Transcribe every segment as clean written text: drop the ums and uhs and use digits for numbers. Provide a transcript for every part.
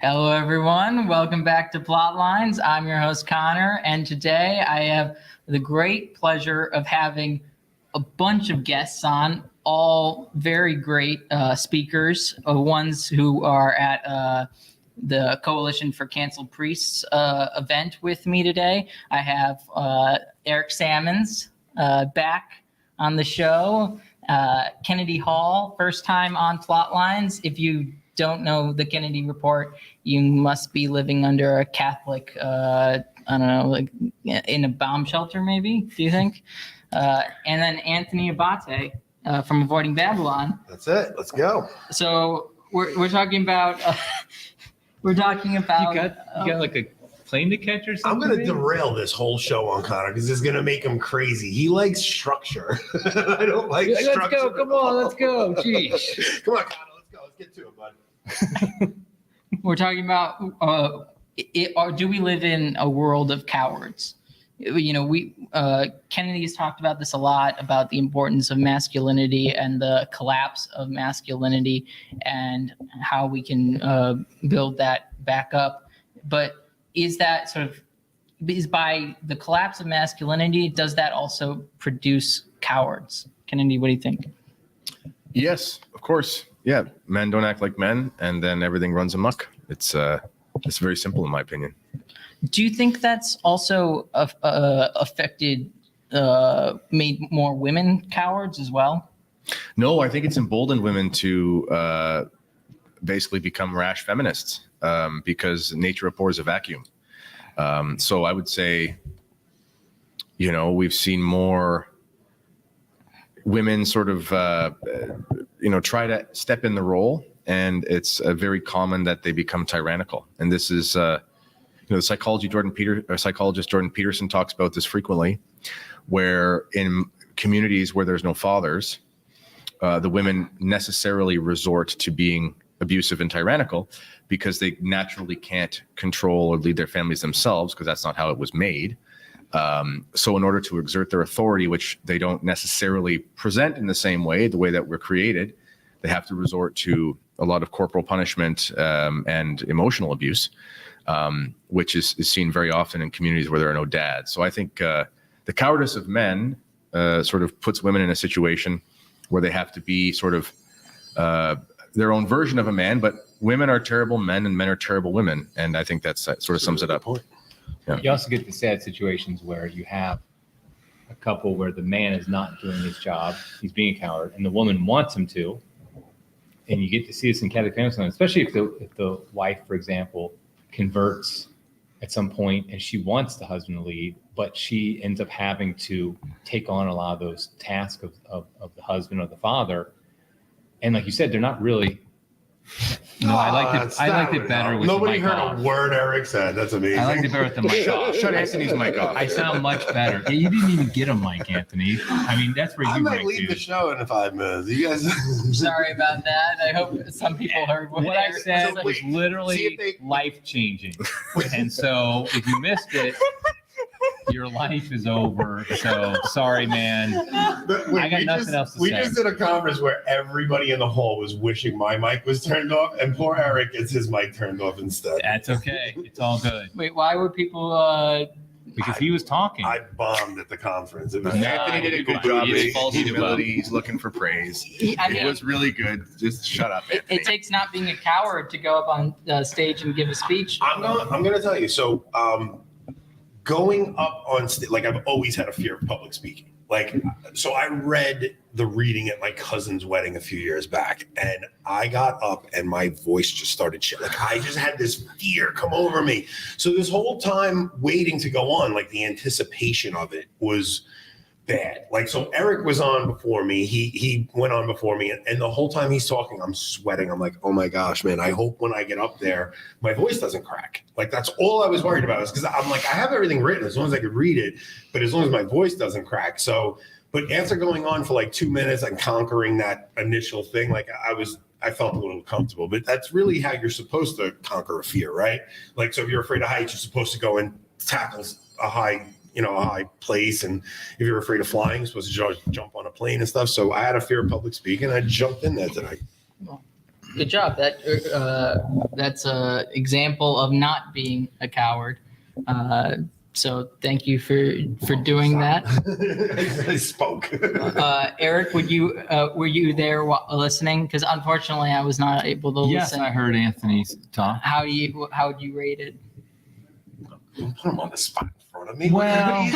Hello, everyone. Welcome back to Plotlines. I'm your host, Connor, and today I have the great pleasure of having a bunch of guests on, all very great speakers, ones who are at the Coalition for Canceled Priests event with me today. I have Eric Sammons back on the show, Kennedy Hall, first time on Plotlines. If you don't know the Kennedy Report, you must be living under a Catholic, I don't know, like in a bomb shelter, maybe, do you think? And then Anthony Abate from Avoiding Babylon. That's it. Let's go. So we're talking about, you got like a plane to catch or something? I'm going to derail this whole show on Connor because it's going to make him crazy. He likes structure. I don't like structure. Let's go. Come on. Let's go. Jeez. Come on, Connor. Let's go. Let's get to it, bud. We're talking about, do we live in a world of cowards? You know, Kennedy's talked about this a lot, about the importance of masculinity and the collapse of masculinity and how we can build that back up. But is by the collapse of masculinity, does that also produce cowards? Kennedy, what do you think? Yes, of course. Yeah, men don't act like men, and then everything runs amok. It's very simple, in my opinion. Do you think that's also affected, made more women cowards as well? No, I think it's emboldened women to basically become rash feminists because nature abhors a vacuum. So I would say, you know, we've seen more women sort of, try to step in the role, and it's very common that they become tyrannical. And this is, the psychologist Jordan Peterson talks about this frequently, where in communities where there's no fathers, the women necessarily resort to being abusive and tyrannical because they naturally can't control or lead their families themselves because that's not how it was made. So in order to exert their authority, which they don't necessarily present in the same way, the way that we're created, they have to resort to a lot of corporal punishment and emotional abuse, which is seen very often in communities where there are no dads. So I think the cowardice of men sort of puts women in a situation where they have to be sort of their own version of a man, but women are terrible men and men are terrible women. And I think that sort of sums it up. Yeah. You also get the sad situations where you have a couple where the man is not doing his job, he's being a coward, and the woman wants him to. And you get to see this in Catholic families, especially if the wife, for example, converts at some point and she wants the husband to lead, but she ends up having to take on a lot of those tasks of the husband or the father. And like you said, they're not really. No, I liked it better with Nobody the mic heard off. a word Eric said. That's amazing. I liked it better with the mic off. Shut Anthony's mic off. I sound much better. Yeah, you didn't even get a mic, Anthony. I mean, that's where I you might rank, leave the dude. show in 5 minutes. You guys. Sorry about that. I hope some people heard What I Eric said said. was See literally if they- life-changing. And so if you missed it, your life is over. So sorry, man. I got nothing else to We say. just did a conference where everybody in the hall was wishing my mic was turned off, and poor Eric gets his mic turned off instead. That's okay. It's all good. Wait, why were people? Because he was talking. I bombed at the conference. It was Anthony did a good job. He He's false humility. He's looking for praise. I mean, It was really good. Just shut up, Anthony. it takes not being a coward to go up on stage and give a speech. I'm gonna tell you. So, going up on stage, like I've always had a fear of public speaking. Like, so I read the reading at my cousin's wedding a few years back, and I got up and my voice just started shit. Like I just had this fear come over me. So this whole time waiting to go on, like the anticipation of it was bad. Like, so Eric was on before me. He went on before me, and the whole time he's talking, I'm sweating. I'm like, oh my gosh, man, I hope when I get up there, my voice doesn't crack. Like, that's all I was worried about, is because I'm like, I have everything written as long as I could read it, but as long as my voice doesn't crack. So, but after going on for like 2 minutes and conquering that initial thing, like I felt a little comfortable. But that's really how you're supposed to conquer a fear, right? Like, so if you're afraid of heights, you're supposed to go and tackle a high place. And if you're afraid of flying, you're supposed to jump on a plane and stuff. So I had a fear of public speaking. I jumped in there tonight. good job. That's a example of not being a coward. So thank you for doing that. I spoke. Eric, were you there listening? Because unfortunately, I was not able to Yes, listen. I heard Anthony's talk. How would you rate it? Don't put him on the spot in front of me. Well,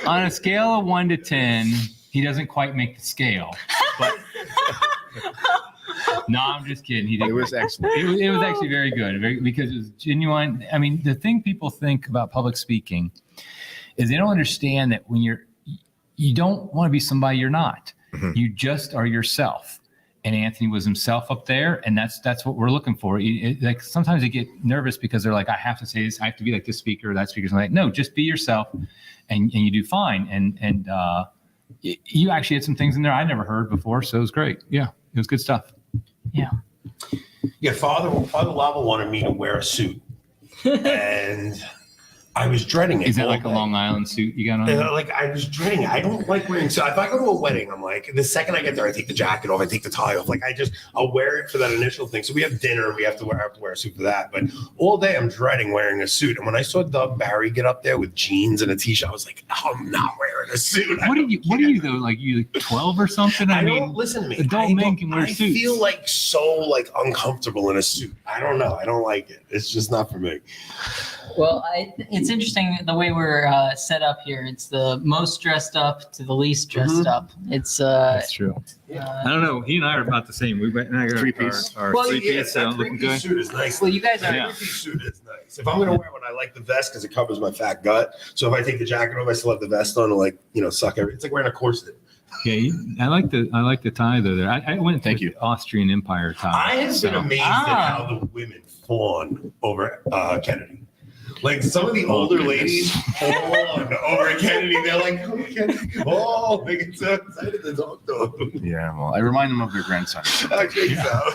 on a scale of 1 to 10, he doesn't quite make the scale. But no, I'm just kidding. He did. It was excellent. It was actually very good, because it was genuine. I mean, the thing people think about public speaking is they don't understand that when you don't want to be somebody you're not. Mhm. You just are yourself. And Anthony was himself up there, and that's what we're looking for. Like sometimes they get nervous because they're like, I have to say this, I have to be like this speaker or that speaker. So I'm like, no, just be yourself, and you do fine. And you actually had some things in there I never heard before, so it was great. Yeah, it was good stuff. Yeah. Yeah, Father Lava wanted me to wear a suit, and I was dreading it. Is that all like a day. Long Island suit you got on? Like I was dreading it. I don't like wearing. So if I go to a wedding, I'm like, the second I get there, I take the jacket off, I take the tie off. Like I'll wear it for that initial thing. So we have dinner, I have to wear a suit for that. But all day I'm dreading wearing a suit. And when I saw Doug Barry get up there with jeans and a t-shirt, I was like, oh, I'm not wearing a suit. What are you though? Like you 12 or something? I mean, don't listen to me. adult men can wear I suits. feel like so uncomfortable in a suit. I don't know. I don't like it. It's just not for me. Well, it's interesting the way we're set up here. It's the most dressed up to the least dressed up. It's That's true. I don't know. He and I are about the same. We went and I got Three-piece. our Well, three-piece that looking three-piece good. suit is nice. well, you guys are. Yeah. Three-piece suit is nice. If I'm gonna wear one, I like the vest because it covers my fat gut. So if I take the jacket off, I still have the vest on to suck everything. It's like wearing a corset. Yeah, I like the tie though. There, I went. Thank with you. Austrian Empire tie. I have been amazed at Ah. how the women fawn over Kennedy. Like some of the older ladies fawn over Kennedy. They're like, oh, Kennedy. Oh, they get so excited to talk to him. Yeah, well, I remind them of their grandson. I think so.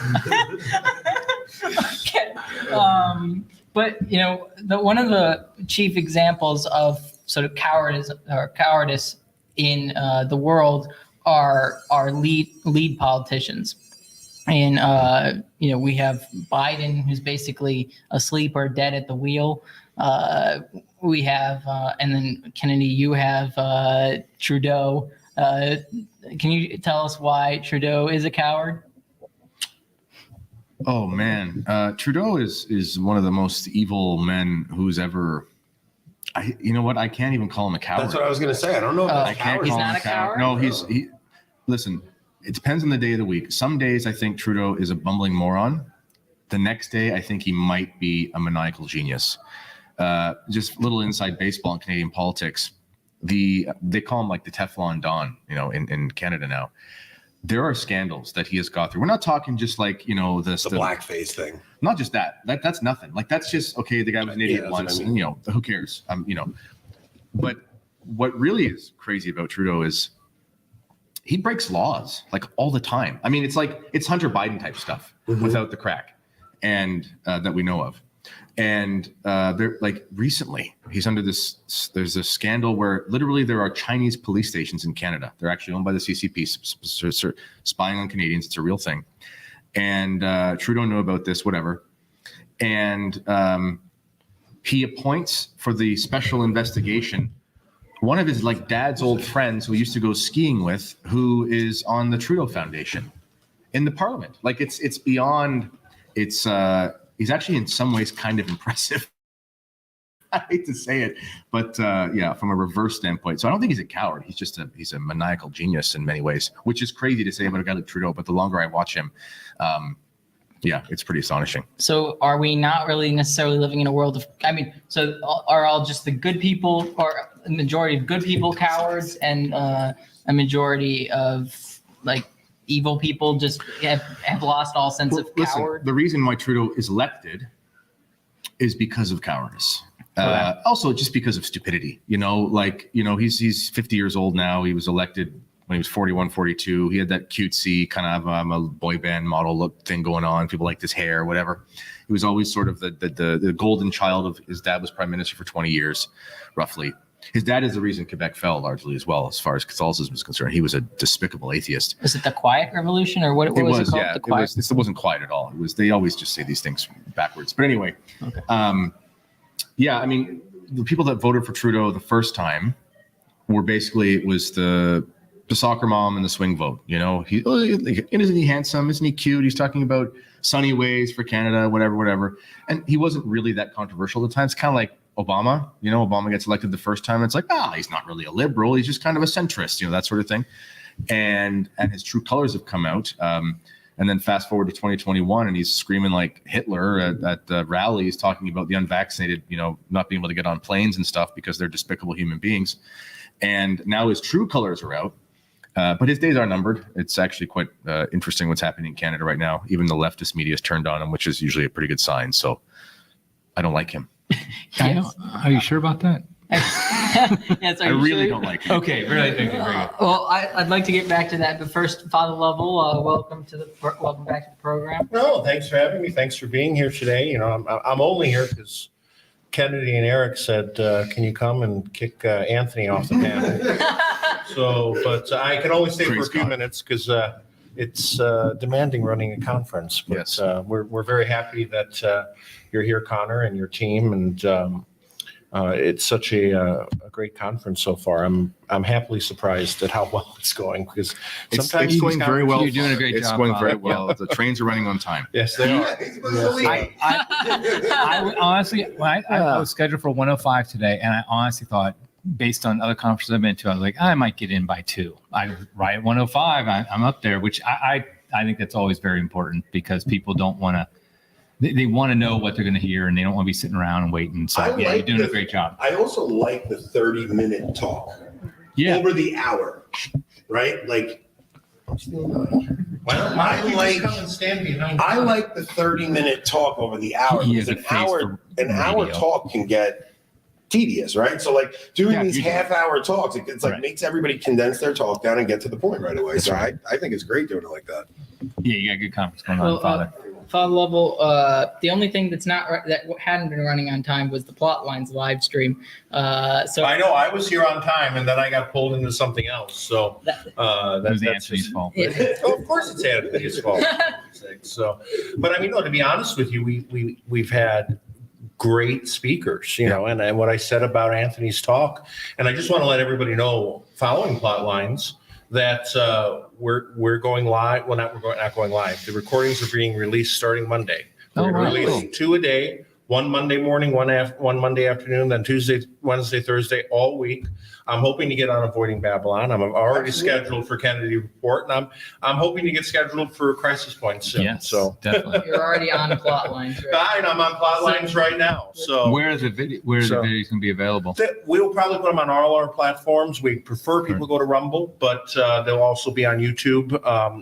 Okay. But one of the chief examples of sort of cowardice in the world are lead politicians. And we have Biden, who's basically asleep or dead at the wheel. We have, and then Kennedy, you have Trudeau. Can you tell us why Trudeau is a coward? Oh man, Trudeau is one of the most evil men who's ever. You know what? I can't even call him a coward. That's what I was gonna say. I don't know if Oh, that's I can't He's call him not a coward? No, he. Listen, it depends on the day of the week. Some days I think Trudeau is a bumbling moron. The next day I think he might be a maniacal genius. Just little inside baseball in Canadian politics. They call him like the Teflon Don, in Canada now. There are scandals that he has gone through. We're not talking just like, the blackface thing. Not just that. That's nothing. Like that's just okay. The guy was an idiot that's once, what I mean. and who cares? But what really is crazy about Trudeau is he breaks laws like all the time. I mean, it's Hunter Biden type stuff without the crack, and that we know of. And they're like recently, he's under this. There's a scandal where literally there are Chinese police stations in Canada. They're actually owned by the CCP, spying on Canadians. It's a real thing. And Trudeau knew about this, whatever. And he appoints for the special investigation one of his dad's old friends who he used to go skiing with, who is on the Trudeau Foundation in the Parliament. Like it's beyond. It's he's actually in some ways kind of impressive. I hate to say it, but from a reverse standpoint. So I don't think he's a coward. He's a maniacal genius in many ways, which is crazy to say about a guy like Trudeau. But the longer I watch him, it's pretty astonishing. So are we not really necessarily living in a world of, so are all just the good people, or a majority of good people cowards, and a majority of evil people just have lost all sense of coward? The reason why Trudeau is elected is because of cowardice. Correct. Also just because of stupidity, he's 50 years old now. He was elected when he was 41, 42. He had that cutesy kind of a boy band model look thing going on. People liked his hair, whatever. He was always sort of the golden child of his dad was prime minister for 20 years, roughly. His dad is the reason Quebec fell largely as well, as far as Catholicism is concerned. He was a despicable atheist. Was it the Quiet Revolution or what was it called? Yeah, The Quiet. it wasn't quiet at all. It was. They always just say these things backwards. But anyway, Okay. yeah, I mean, the people that voted for Trudeau the first time were basically, it was the soccer mom and the swing vote. You know, isn't he handsome? Isn't he cute? He's talking about sunny ways for Canada, whatever. And he wasn't really that controversial at the time. It's kind of like Obama. You know, Obama gets elected the first time. It's like, he's not really a liberal. He's just kind of a centrist, you know, that sort of thing. And his true colors have come out. And then fast forward to 2021, and he's screaming like Hitler at rallies, talking about the unvaccinated, you know, not being able to get on planes and stuff because they're despicable human beings. And now his true colors are out. But his days are numbered. It's actually quite interesting what's happening in Canada right now. Even the leftist media is turned on him, which is usually a pretty good sign. So I don't like him. Yes. Are you sure about that? Yes, I really don't like him. Okay, really. Okay, very good. Well, I'd like to get back to that, but first, Father Lovell, welcome back to the program. No, thanks for having me. Thanks for being here today. You know, I'm only here because Kennedy and Eric said, "Can you come and kick Anthony off the panel?" So, but I can only stay for a Praise few God. minutes because it's demanding running a conference. But Yes. we're very happy that you're here, Connor, and your team, and it's such a great conference so far. I'm happily surprised at how well it's going because It's sometimes going these very well. You're doing a great It's job, going Bob. very well. The trains are running on time. Yes, they are. I honestly, when I was scheduled for 105 today, and I honestly thought, based on other conferences I've been to, I was like, I might get in by 2. I right at 105, I'm up there, which I think that's always very important because people don't want to. They want to know what they're going to hear, and they don't want to be sitting around and waiting. So I yeah, like you're doing a the- great job. I also like the 30-minute talk Yeah, over the hour, right? Like, Well, I like- come and stand behind. I like the 30-minute talk over the hour. He Because has a face for an hour radio. talk can get tedious, right? So like doing Yeah, these you do. half-hour talks, it's like Right. makes everybody condense their talk down and get to the point right away. That's So right. I think it's great doing it like that. yeah, you got a good conference going on, Well, Father. Father Lovell, the only thing that hadn't been running on time was the Plotlines live stream. So I know I was here on time, and then I got pulled into something else. So that- It was that's Anthony's just, fault. Yeah. Oh, of course, it's Anthony's fault. So, but I mean, no. To be honest with you, we've had great speakers, you know, and what I said about Anthony's talk, and I just want to let everybody know, following Plotlines, that we're going live. Well, not going live. The recordings are being released starting Monday. We're Oh, going to wow. release 2 a day. One Monday morning, one Monday afternoon, then Tuesday, Wednesday, Thursday, all week. I'm hoping to get on Avoiding Babylon. I'm already scheduled for Kennedy Report, and I'm hoping to get scheduled for Crisis Point soon. Yes, So, definitely. You're already on Plotlines, right? and I'm on Plotlines right now. So Where is the video? Where are the So- videos going to be available? we'll probably put them on all our platforms. We prefer people go to Rumble, but they'll also be on YouTube.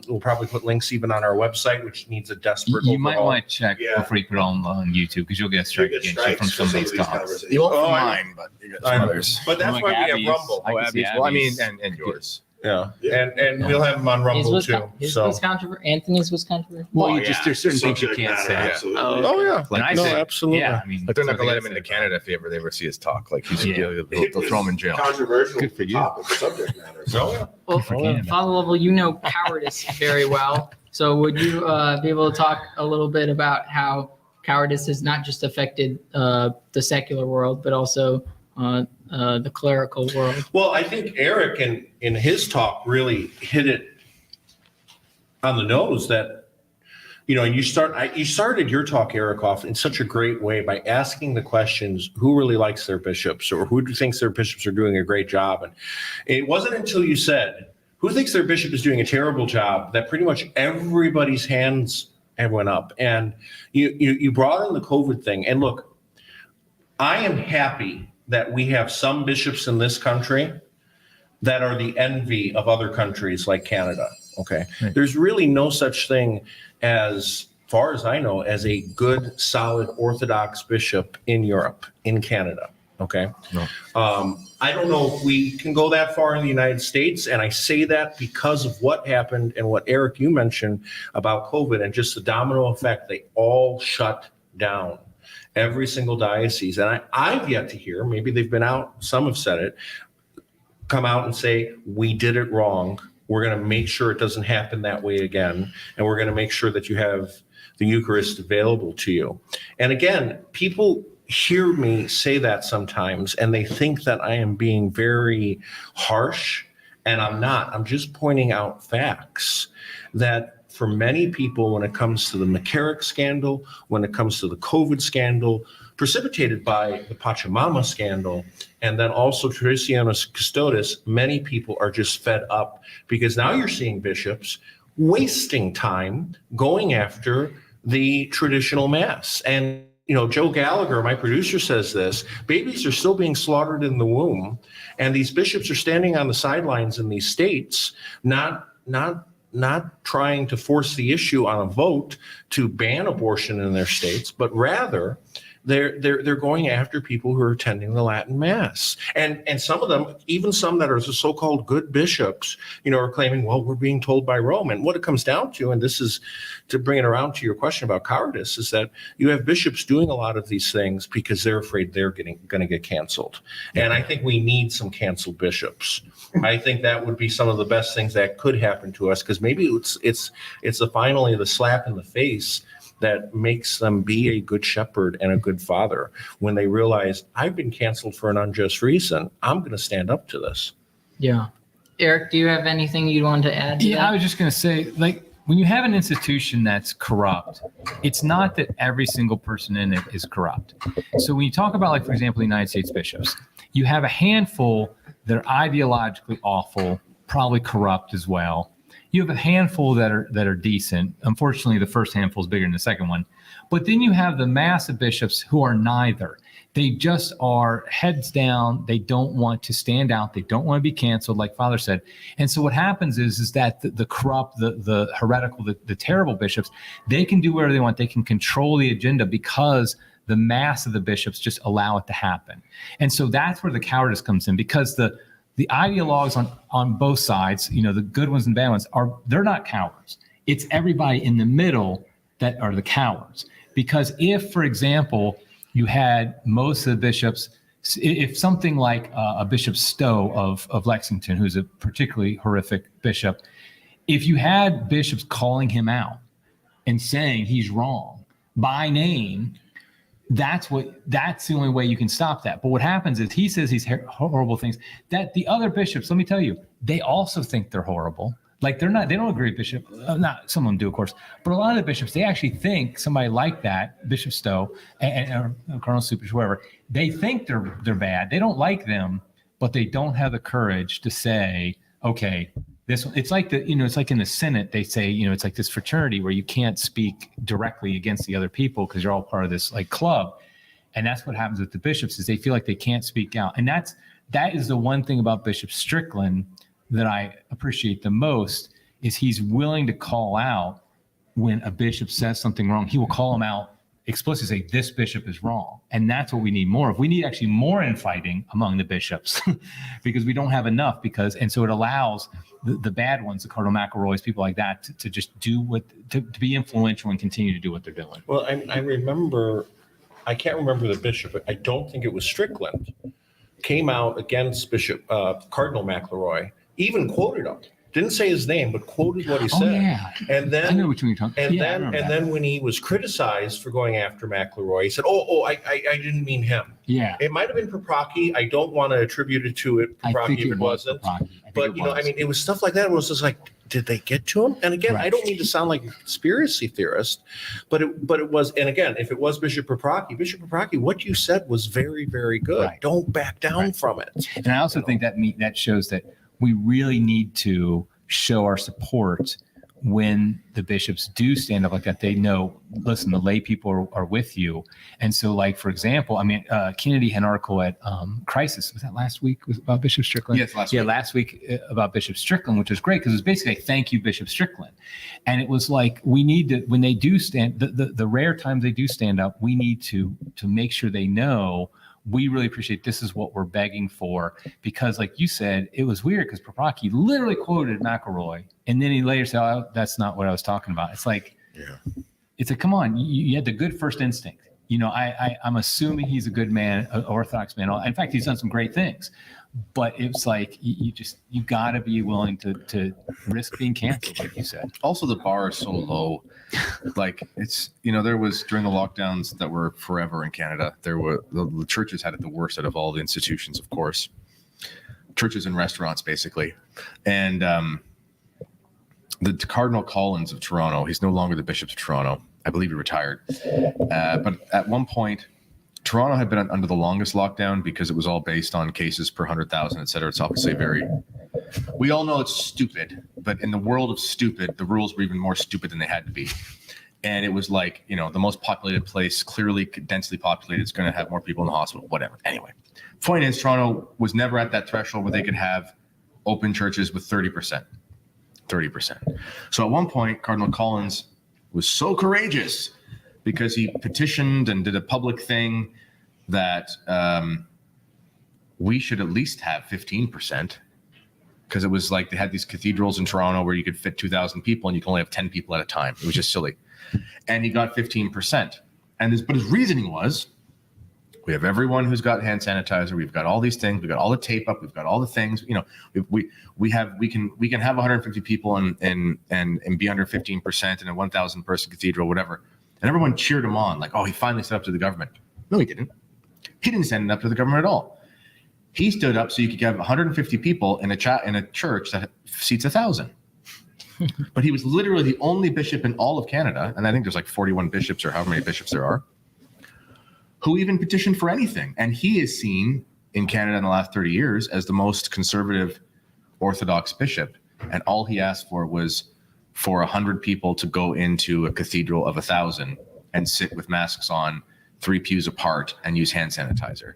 We'll probably put links even on our website, which needs a desperate You might overhaul. want to check Yeah. before you put it on YouTube because you'll get a strike You get against you from strikes some of for those these talks. conversations. You won't Oh, from I- mine, but you got I some know. others. But that's Like why we have Abby's. Rumble. I can see Abby's. Well, I mean, Abby's. and yours. Yeah, Yeah. and we'll have them on Rumble His too. was controversial. Anthony's was controversial. Well, Oh, you just yeah. there's certain things you Subject can't matter, say. absolutely. Oh yeah, And I no, say, absolutely. yeah, I mean, Like they're not gonna let him something into I say. Canada if they ever see his talk. Like he's Yeah. they'll throw him in jail. Controversial Good for you. topic, subject matter. Oh yeah. Well, for Canada. Father Lovell, you know Cowardice very well. So would you be able to talk a little bit about how Cowardice has not just affected the secular world, but also the clerical world? Well, I think Eric in his talk really hit it on the nose that, you know, you started your talk, Eric, off in such a great way by asking the questions, who really likes their bishops or who thinks their bishops are doing a great job? And it wasn't until you said, who thinks their bishop is doing a terrible job, that pretty much everybody's hands went up. And you brought in the COVID thing. And look, I am happy that we have some bishops in this country that are the envy of other countries like Canada. Okay. Right. There's really no such thing as far as I know, as a good, solid Orthodox bishop in Europe, in Canada. Okay. No. I don't know if we can go that far in the United States. And I say that because of what happened and what, Eric, you mentioned about COVID and just the domino effect. They all shut down. every single diocese. And I've yet to hear, maybe they've been out, some have said it, come out and say, we did it wrong. We're going to make sure it doesn't happen that way again. And we're going to make sure that you have the Eucharist available to you. And again, people hear me say that sometimes, and they think that I am being very harsh, and I'm not. I'm just pointing out facts that for many people, when it comes to the McCarrick scandal, when it comes to the COVID scandal, precipitated by the Pachamama scandal, and then also Traditionis Custodes, many people are just fed up because now you're seeing bishops wasting time going after the traditional mass. And Joe Gallagher, my producer, says this: babies are still being slaughtered in the womb, and these bishops are standing on the sidelines in these states, not trying to force the issue on a vote to ban abortion in their states, but rather they're going after people who are attending the Latin Mass. And some of them, even some that are the so-called good bishops, are claiming, well, we're being told by Rome. And what it comes down to, and this is to bring it around to your question about cowardice, is that you have bishops doing a lot of these things because they're afraid they're going to get canceled. And I think we need some canceled bishops. I think that would be some of the best things that could happen to us, because maybe it's finally the slap in the face that makes them be a good shepherd and a good father when they realize, I've been canceled for an unjust reason. I'm going to stand up to this. Yeah. Eric, do you have anything you'd want to add to that? I was just going to say, when you have an institution that's corrupt, it's not that every single person in it is corrupt. So when you talk about, for example, the United States bishops, you have a handful that are ideologically awful, probably corrupt as well. You have a handful that are decent. Unfortunately, the first handful is bigger than the second one. But then you have the mass of bishops who are neither. They just are heads down. They don't want to stand out. They don't want to be canceled, like Father said. And so what happens is that the corrupt, the heretical, the terrible bishops, they can do whatever they want. They can control the agenda because the mass of the bishops just allow it to happen. And so that's where the cowardice comes in, because the ideologues on both sides, the good ones and bad ones, they're not cowards. It's everybody in the middle that are the cowards. Because if, for example, you had most of the bishops, if something like a Bishop Stowe of Lexington, who's a particularly horrific bishop, if you had bishops calling him out and saying he's wrong by name, that's the only way you can stop that. But what happens is he says these horrible things that the other bishops, let me tell you, they also think they're horrible. They don't agree with Bishop, not some of them do, of course, but a lot of the bishops, they actually think somebody like that, Bishop Stowe or Cardinal Supich, whoever, they think they're bad. They don't like them, but they don't have the courage to say, okay, it's like it's like in the Senate, they say, it's like this fraternity where you can't speak directly against the other people because you're all part of this club. And that's what happens with the bishops, is they feel like they can't speak out. And that is the one thing about Bishop Strickland that I appreciate the most, is he's willing to call out when a bishop says something wrong. He will call him out explicitly, say this bishop is wrong. And that's what we need more of. We need actually more infighting among the bishops because we don't have enough, and so it allows the bad ones, the Cardinal McElroys, people like that, to just do to be influential and continue to do what they're doing. Well, I can't remember the bishop. I don't think it was Strickland, came out against Bishop Cardinal McElroy, even quoted him. Didn't say his name, but quoted what he said. Yeah. And then I know which one you're talking. And then when he was criticized for going after McElroy, he said, I didn't mean him. Yeah. It might have been Proprocki. I don't want to attribute it to Proprocki if it wasn't. But it was stuff like that. It was just like, did they get to him? And again, right. I don't mean to sound like a conspiracy theorist, but it was. And again, if it was Bishop Proprocki, what you said was very, very good. Right. Don't back down from it. And I also think that shows that we really need to show our support when the bishops do stand up like that. They know, listen, the lay people are with you. And so, for example, Kennedy had an article at Crisis. Was that last week? Was it about Bishop Strickland? Yes, last week. Yeah, last week about Bishop Strickland, which was great because it was basically thank you, Bishop Strickland. And it was like, we need to, when they do stand, the rare times they do stand up, we need to make sure they know we really appreciate this is what we're begging for, because like you said, it was weird because Proprocki literally quoted McElroy and then he later said, that's not what I was talking about. It's like, come on, you had the good first instinct. I'm assuming he's a good man, an Orthodox man. In fact, he's done some great things. But it's like you got to be willing to risk being canceled, like you said. Also, the bar is so low. Like it's, there was during the lockdowns that were forever in Canada, there were the churches had it the worst out of all the institutions, of course. Churches and restaurants, basically. And the Cardinal Collins of Toronto, he's no longer the Bishop of Toronto. I believe he retired. But at one point, Toronto had been under the longest lockdown because it was all based on cases per 100,000, et cetera. It's obviously we all know it's stupid, but in the world of stupid, the rules were even more stupid than they had to be. And it was like, the most populated place, clearly densely populated, is going to have more people in the hospital, whatever. Anyway, point is, Toronto was never at that threshold where they could have open churches with 30%. So at one point, Cardinal Collins was so courageous because he petitioned and did a public thing that we should at least have 15%, because it was like they had these cathedrals in Toronto where you could fit 2,000 people and you can only have 10 people at a time. It was just silly. And he got 15%. But his reasoning was, we have everyone who's got hand sanitizer. We've got all these things. We've got all the tape up. We've got all the things. We can have 150 people and be under 15% in a 1,000 person cathedral, whatever. And everyone cheered him on, like, oh, he finally stood up to the government. No, he didn't. He didn't stand up to the government at all. He stood up so you could have 150 people in a church that seats 1,000. But he was literally the only bishop in all of Canada, and I think there's like 41 bishops or however many bishops there are, who even petitioned for anything. And he is seen in Canada in the last 30 years as the most conservative Orthodox bishop. And all he asked for was for 100 people to go into a cathedral of 1,000 and sit with masks on, 3 pews apart, and use hand sanitizer.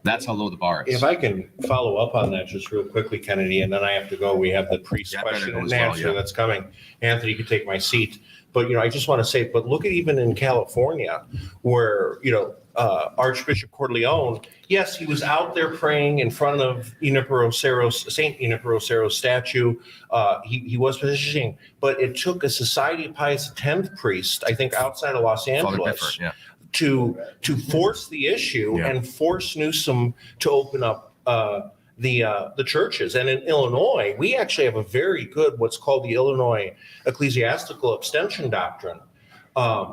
That's how low the bar is. If I can follow up on that just real quickly, Kennedy, and then I have to go. We have the priest question and answer that's coming. Anthony can take my seat. But, I just want to say, but look at even in California where, Archbishop Corleone, yes, he was out there praying in front of Saint Junipero Serra's statue. He was positioning, but it took a Society of Pius X priest, I think outside of Los Angeles, to force the issue and force Newsom to open up the churches. And in Illinois, we actually have a very good, what's called the Illinois Ecclesiastical Abstention Doctrine.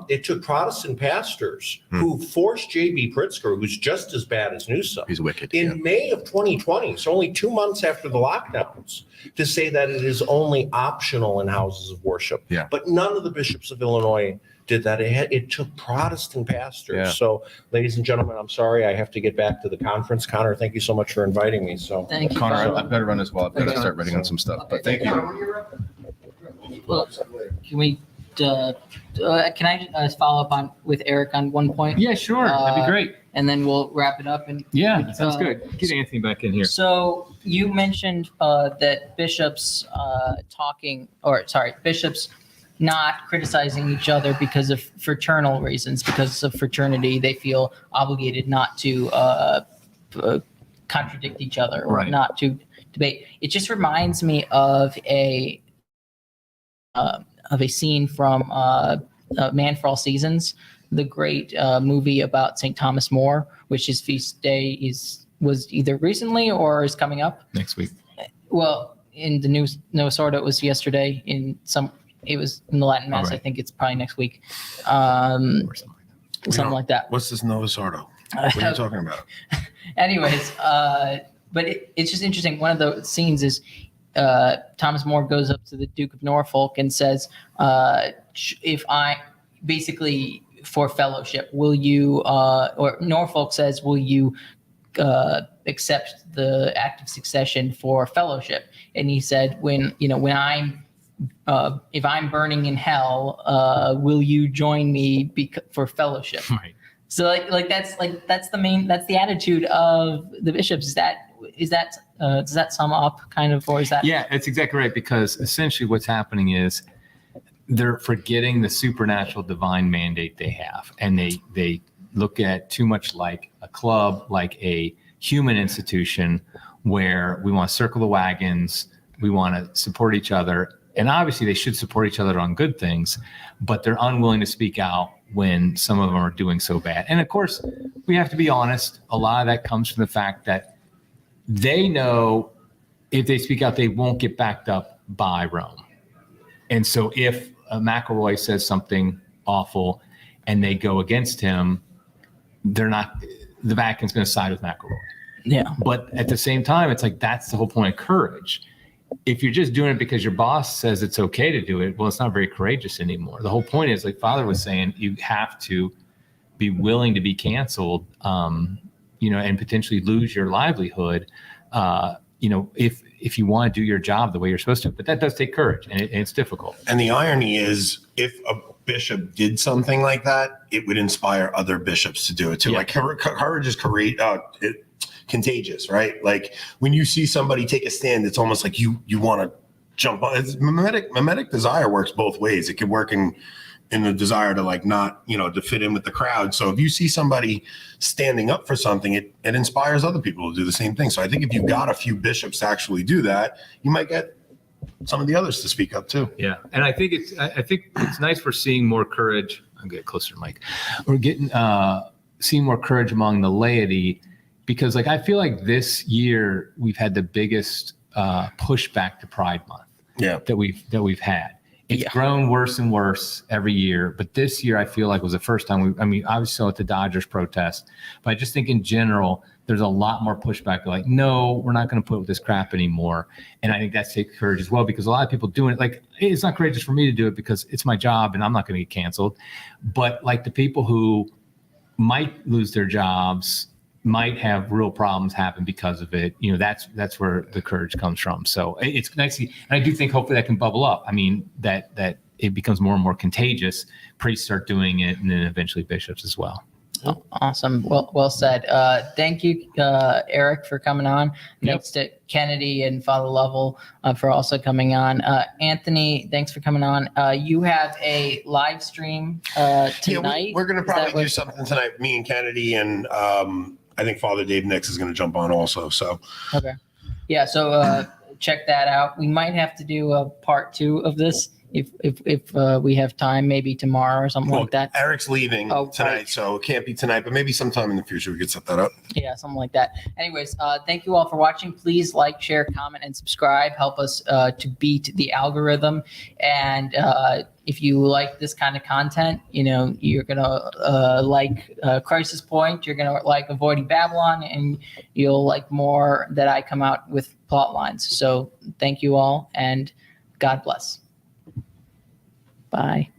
It took Protestant pastors who forced J.B. Pritzker, who's just as bad as Newsom. He's wicked. In May of 2020, so only 2 months after the lockdowns, to say that it is only optional in houses of worship. Yeah. But none of the bishops of Illinois did that. It took Protestant pastors. Yeah. So, ladies and gentlemen, I'm sorry I have to get back to the conference. Connor, thank you so much for inviting me. So, Thank you. Connor, I've got to run as well. I've got to start writing on some stuff. But thank you. Well, can we? Can I follow up with Eric on one point? Yeah, sure. That'd be great. And then we'll wrap it up. And sounds good. Get Anthony back in here. So you mentioned that bishops bishops not criticizing each other because of fraternal reasons, because of fraternity, they feel obligated not to contradict each other or not to debate. It just reminds me of a scene from Man for All Seasons, the great movie about St. Thomas More, which his feast day was either recently or is coming up next week. Well, in the new Novus Ordo, it was yesterday. It was in the Latin Mass. Right. I think it's probably next week. Something like that. What's this Novus Ordo? What are you talking about? Anyways, but it's just interesting. One of the scenes is Thomas More goes up to the Duke of Norfolk and says, if I basically for fellowship, will you, or Norfolk says, will you accept the act of succession for fellowship? And he said, when I'm, if I'm burning in hell, will you join me for fellowship? Right. So that's the attitude of the bishops. Does that sum up kind of, or is that? Yeah, that's exactly right. Because essentially what's happening is they're forgetting the supernatural divine mandate they have. And they look at too much like a club, like a human institution where we want to circle the wagons. We want to support each other. And obviously they should support each other on good things, but they're unwilling to speak out when some of them are doing so bad. And of course, we have to be honest. A lot of that comes from the fact that they know if they speak out, they won't get backed up by Rome. And so if McElroy says something awful and they go against him, the Vatican's going to side with McElroy. Yeah. But at the same time, it's like, that's the whole point of courage. If you're just doing it because your boss says it's okay to do it, well, it's not very courageous anymore. The whole point is, like Father was saying, you have to be willing to be canceled, and potentially lose your livelihood, if you want to do your job the way you're supposed to. But that does take courage, and it's difficult. And the irony is, if a bishop did something like that, it would inspire other bishops to do it too. Yeah. Like courage is contagious, right? Like when you see somebody take a stand, it's almost like you want to jump on. Mimetic desire works both ways. It could work in the desire to not, to fit in with the crowd. So if you see somebody standing up for something, it inspires other people to do the same thing. So I think if you got a few bishops to actually do that, you might get some of the others to speak up too. Yeah, and I think it's nice we're seeing more courage. I'll get closer to Mike. We're getting seeing more courage among the laity, because I feel like this year we've had the biggest pushback to Pride Month. Yeah. that we've had. It's grown worse and worse every year, but this year I feel like was the first time obviously saw at the Dodgers protest, but I just think in general, there's a lot more pushback. Like, no, we're not going to put up with this crap anymore. And I think that takes courage as well, because a lot of people doing it, it's not courageous for me to do it because it's my job and I'm not going to get canceled. But the people who might lose their jobs, might have real problems happen because of it. That's where the courage comes from. So it's nice. And I do think hopefully that can bubble up. That it becomes more and more contagious. Priests start doing it, and then eventually bishops as well. Oh, awesome. Well said. Thank you, Eric, for coming on. Thanks to Kennedy and Father Lovell for also coming on. Anthony, thanks for coming on. You have a live stream tonight. Yeah, we're going to probably do something tonight. Me and Kennedy, and I think Father Dave Nix is going to jump on also. So okay, yeah. So check that out. We might have to do a part 2 of this if we have time, maybe tomorrow or something like that. Eric's leaving tonight, right. so it can't be tonight, but maybe sometime in the future we could set that up. Yeah, something like that. Anyways, thank you all for watching. Please like, share, comment, and subscribe. Help us to beat the algorithm. And if you like this kind of content, you're going to like Crisis Point. You're going to like Avoiding Babylon, and you'll like more that I come out with plot lines. So thank you all, and God bless. Bye.